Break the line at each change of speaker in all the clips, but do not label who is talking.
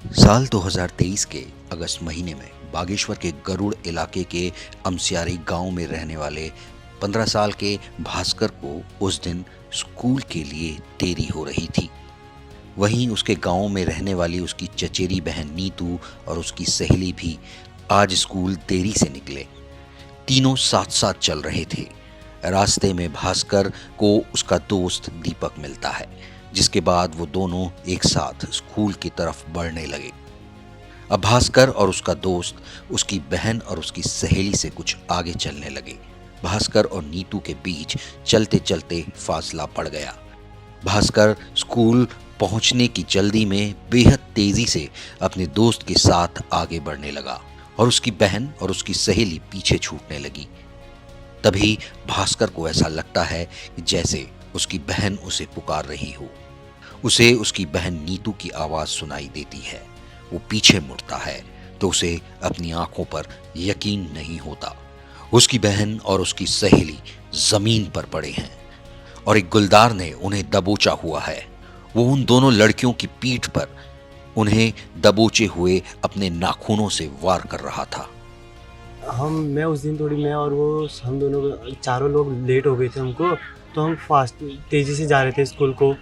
साल 2023 के अगस्त महीने में बागेश्वर के गरुड़ इलाके के अमस्यारी गांव में रहने वाले 15 साल के भास्कर को उस दिन स्कूल के लिए देरी हो रही थी। वहीं उसके गांव में रहने वाली उसकी चचेरी बहन नीतू और उसकी सहेली भी आज स्कूल देरी से निकले। तीनों साथ साथ चल रहे थे। रास्ते में भास्कर को उसका दोस्त दीपक मिलता है, जिसके बाद वो दोनों एक साथ स्कूल की तरफ बढ़ने लगे। अब भास्कर और उसका दोस्त उसकी बहन और उसकी सहेली से कुछ आगे चलने लगे। भास्कर और नीतू के बीच चलते चलते फासला पड़ गया। भास्कर स्कूल पहुंचने की जल्दी में बेहद तेजी से अपने दोस्त के साथ आगे बढ़ने लगा और उसकी बहन और उसकी सहेली पीछे छूटने लगी। तभी भास्कर को ऐसा लगता है कि जैसे उसकी बहन उसे पुकार रही हो। उसे उसकी बहन नीतू की आवाज सुनाई देती है। वो पीछे मुड़ता है तो उसे अपनी आंखों पर यकीन नहीं होता। उसकी बहन और उसकी सहेली जमीन पर पड़े हैं और एक गुलदार ने उन्हें दबोचा हुआ है। वो उन दोनों लड़कियों की पीठ पर उन्हें दबोचे हुए अपने नाखूनों से वार कर रहा था।
मैं उस दिन थोड़ी मैं और वो हम दोनों चारों लोग लेट हो गए थे हमको। तो हम फास्ट तेज़ी से जा रहे थे स्कूल को।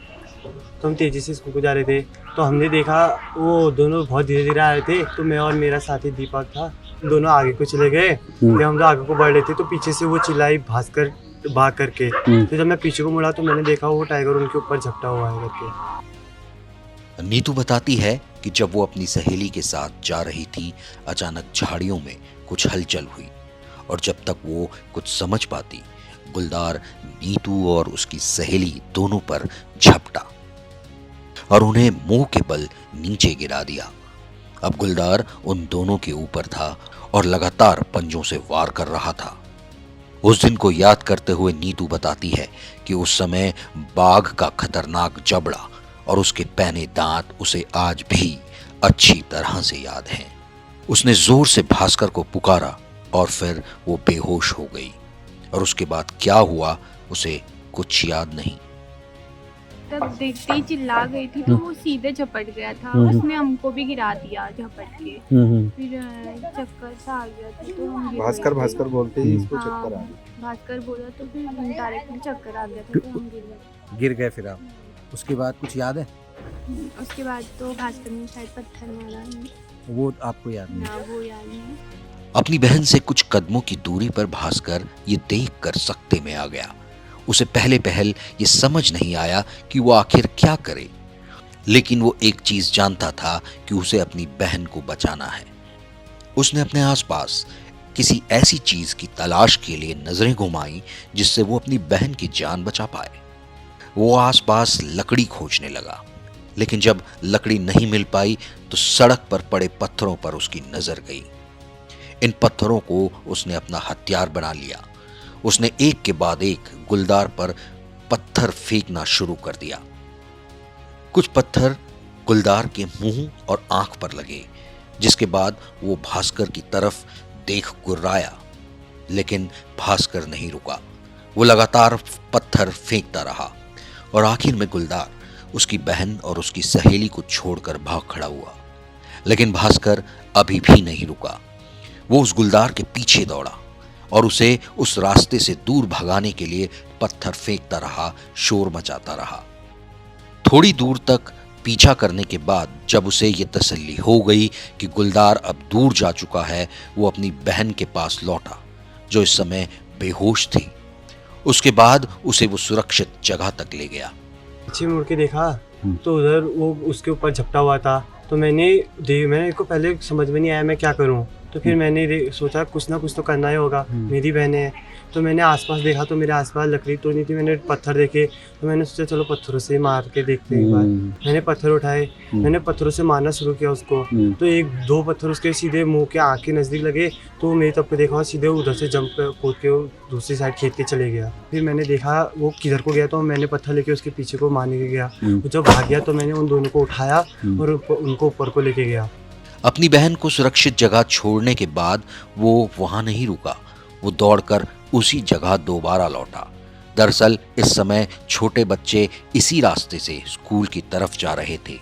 तो हम तेज़ी से स्कूल को जा रहे थे तो हमने देखा वो दोनों बहुत धीरे धीरे आ रहे थे। तो मैं और मेरा साथी दीपक था, दोनों आगे को चले गए। जब हम लोग आगे को बढ़ रहे थे तो पीछे से वो चिल्लाई भास्कर भाग करके। तो जब मैं पीछे को मुड़ा तो मैंने देखा वो टाइगर उनके ऊपर झपटा हुआ है करके।
नीतू बताती है कि जब वो अपनी सहेली के साथ जा रही थी, अचानक झाड़ियों में कुछ हलचल हुई और जब तक वो कुछ समझ पाती, गुलदार नीतू और उसकी सहेली दोनों पर झपटा और उन्हें मुंह के बल नीचे गिरा दिया। अब गुलदार उन दोनों के ऊपर था और लगातार पंजों से वार कर रहा था। उस दिन को याद करते हुए नीतू बताती है कि उस समय बाघ का खतरनाक जबड़ा और उसके पैने दांत उसे आज भी अच्छी तरह से याद हैं। उसने जोर से भास्कर को पुकारा और फिर वो बेहोश हो गई और उसके बाद क्या हुआ उसे कुछ याद नहीं।
तब देखते ही चिल्ला गई थी तो वो सीधे झपट गया था। उसने हमको भी गिरा दिया झपट के। फिर चक्कर सा आ गया था तो हम गिर
भास्कर
गए थे।
भास्कर बोलते ही इसको
हाँ,
चक्कर आ गया।
भास्कर बोला तो फिर डायरेक्टली चक्कर आ गया था तो हम गिर गए।
गिर गए फिर आप। उसके बाद कुछ याद है?
उसके बाद तो भास्कर ने शायद पत्थर मारा है।
वो आपको याद नहीं?
ना वो याद नहीं।
अपनी बहन से कुछ कदमों की दूरी पर भास्कर ये देखकर सकते में आ गया। उसे पहले पहल ये समझ नहीं आया कि वो आखिर क्या करे, लेकिन वो एक चीज जानता था कि उसे अपनी बहन को बचाना है। उसने अपने आसपास किसी ऐसी चीज की तलाश के लिए नजरें घुमाई जिससे वो अपनी बहन की जान बचा पाए। वो आसपास लकड़ी खोजने लगा, लेकिन जब लकड़ी नहीं मिल पाई तो सड़क पर पड़े पत्थरों पर उसकी नजर गई। इन पत्थरों को उसने अपना हथियार बना लिया। उसने एक के बाद एक गुलदार पर पत्थर फेंकना शुरू कर दिया। कुछ पत्थर गुलदार के मुंह और आंख पर लगे, जिसके बाद वो भास्कर की तरफ देख गुर्राया, लेकिन भास्कर नहीं रुका। वो लगातार पत्थर फेंकता रहा और आखिर में गुलदार उसकी बहन और उसकी सहेली को छोड़कर भाग खड़ा हुआ, लेकिन भास्कर अभी भी नहीं रुका। वो उस गुलदार के पीछे दौड़ा और उसे उस रास्ते से दूर भगाने के लिए पत्थर फेंकता रहा, शोर मचाता रहा। थोड़ी दूर तक पीछा करने के बाद जब उसे ये तसल्ली हो गई कि गुलदार अब दूर जा चुका है, वो अपनी बहन के पास लौटा, जो इस समय बेहोश थी। उसके बाद उसे वो सुरक्षित जगह तक ले गया।
पीछे मुड़ के देखा तो उधर वो उसके ऊपर झपटा हुआ था। तो मैंने को पहले समझ में नहीं आया मैं क्या करूं। तो फिर मैंने सोचा कुछ ना कुछ तो करना ही होगा, मेरी बहनें हैं। तो मैंने आसपास देखा तो मेरे आसपास लकड़ी तो नहीं थी। मैंने पत्थर देखे तो मैंने सोचा चलो पत्थरों से मार के देखते एक बार। मैंने पत्थर उठाए, मैंने पत्थरों से मारना शुरू किया उसको। तो एक दो पत्थर उसके सीधे मुंह के आँख के नज़दीक लगे तो मेरी तरफ को देखा और सीधे उधर से जंप कूद के दूसरी साइड खेत के चले गया। फिर मैंने देखा वो किधर को गया तो मैंने पत्थर लेके उसके पीछे को मारने के गया। जब भाग गया तो मैंने उन दोनों को उठाया और उनको ऊपर को लेके गया।
अपनी बहन को सुरक्षित जगह छोड़ने के बाद वो वहां नहीं रुका। वो दौड़कर उसी जगह दोबारा लौटा। दरअसल इस समय छोटे बच्चे इसी रास्ते से स्कूल की तरफ जा रहे थे।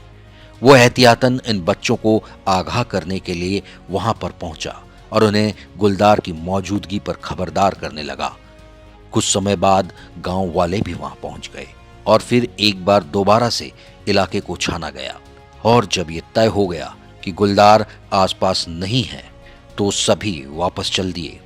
वो एहतियातन इन बच्चों को आगाह करने के लिए वहां पर पहुंचा और उन्हें गुलदार की मौजूदगी पर खबरदार करने लगा। कुछ समय बाद गांव वाले भी वहां पहुंच गए और फिर एक बार दोबारा से इलाके को छाना गया और जब ये तय हो गया कि गुलदार आसपास नहीं है तो सभी वापस चल दिए।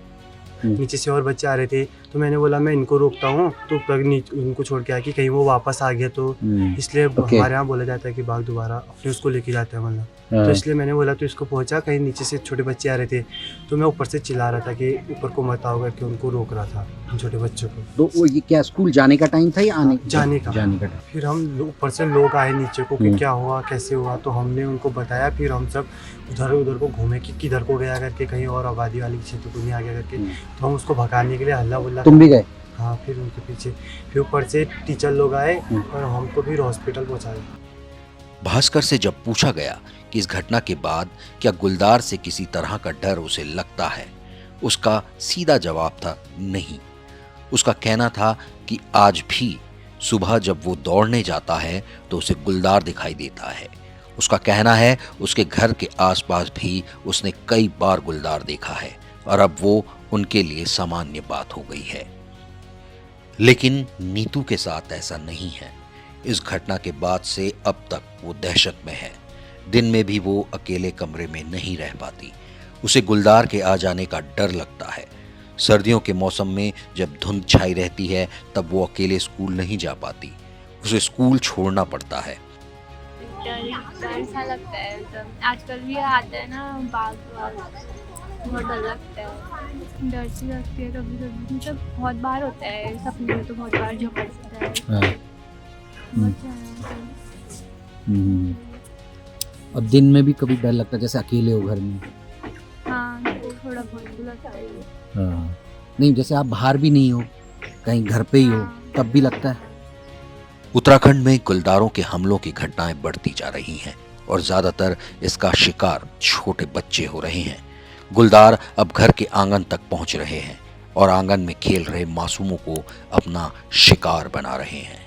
नीचे से और बच्चे आ रहे थे, तो मैंने बोला मैं इनको रोकता हूँ, तो ऊपर उनको छोड़ के आया कि कहीं वो वापस आ गया तो इसलिए हमारे यहाँ बोला जाता है कि बाघ दोबारा फिर उसको लेके जाता है मतलब। तो इसलिए मैंने बोला तो इसको पहुंचा, कहीं नीचे से छोटे बच्चे आ रहे थे, तो मैं ऊपर से चिल्ला रहा था कि ऊपर को मत आओ करके उनको रोक रहा था उन छोटे बच्चों को।
तो वो ये क्या स्कूल जाने का टाइम था या
जाने का
टाइम?
फिर हम ऊपर से लोग आए नीचे को कि क्या हुआ कैसे हुआ, तो हमने उनको बताया। फिर हम सब उधर उधर को घूमे कि किधर को गया करके, कहीं और आबादी वाली क्षेत्र को नहीं आ गया करके। तो हम उसको भगाने के लिए हल्ला बुल्ला।
तुम भी गए?
हाँ, फिर उनके पीछे फिर ऊपर से टीचर लोग आए और हमको फिर हॉस्पिटल पहुँचाया।
भास्कर से जब पूछा गया कि इस घटना के बाद क्या गुलदार से किसी तरह का डर उसे लगता है, उसका सीधा जवाब था नहीं। उसका कहना था कि आज भी सुबह जब वो दौड़ने जाता है तो उसे गुलदार दिखाई देता है। उसका कहना है उसके घर के आसपास भी उसने कई बार गुलदार देखा है और अब वो उनके लिए सामान्य बात हो गई है। लेकिन नीतू के साथ ऐसा नहीं है। इस घटना के बाद से अब तक वो दहशत में है। दिन में भी वो अकेले कमरे में नहीं रह पाती। उसे गुलदार के आ जाने का डर लगता है। सर्दियों के मौसम में जब धुंध छाई रहती है तब वो अकेले स्कूल नहीं जा पाती, उसे स्कूल छोड़ना पड़ता है।
डर सा लगता है, मतलब आजकल भी आता है ना बाघ, बहुत डर लगता है। डर सी लगती है कभी कभी, मतलब बहुत बार होता है सपने में, तो बहुत बार झपटता है।
और दिन में भी कभी डर लगता है जैसे अकेले हो घर में?
हाँ, तो थोड़ा बहुत तो लगता है।
नहीं, जैसे आप बाहर भी नहीं हो, कहीं घर पे ही हो, तब भी लगता है?
उत्तराखंड में गुलदारों के हमलों की घटनाएं बढ़ती जा रही हैं और ज्यादातर इसका शिकार छोटे बच्चे हो रहे हैं। गुलदार अब घर के आंगन तक पहुंच रहे हैं और आंगन में खेल रहे मासूमों को अपना शिकार बना रहे हैं।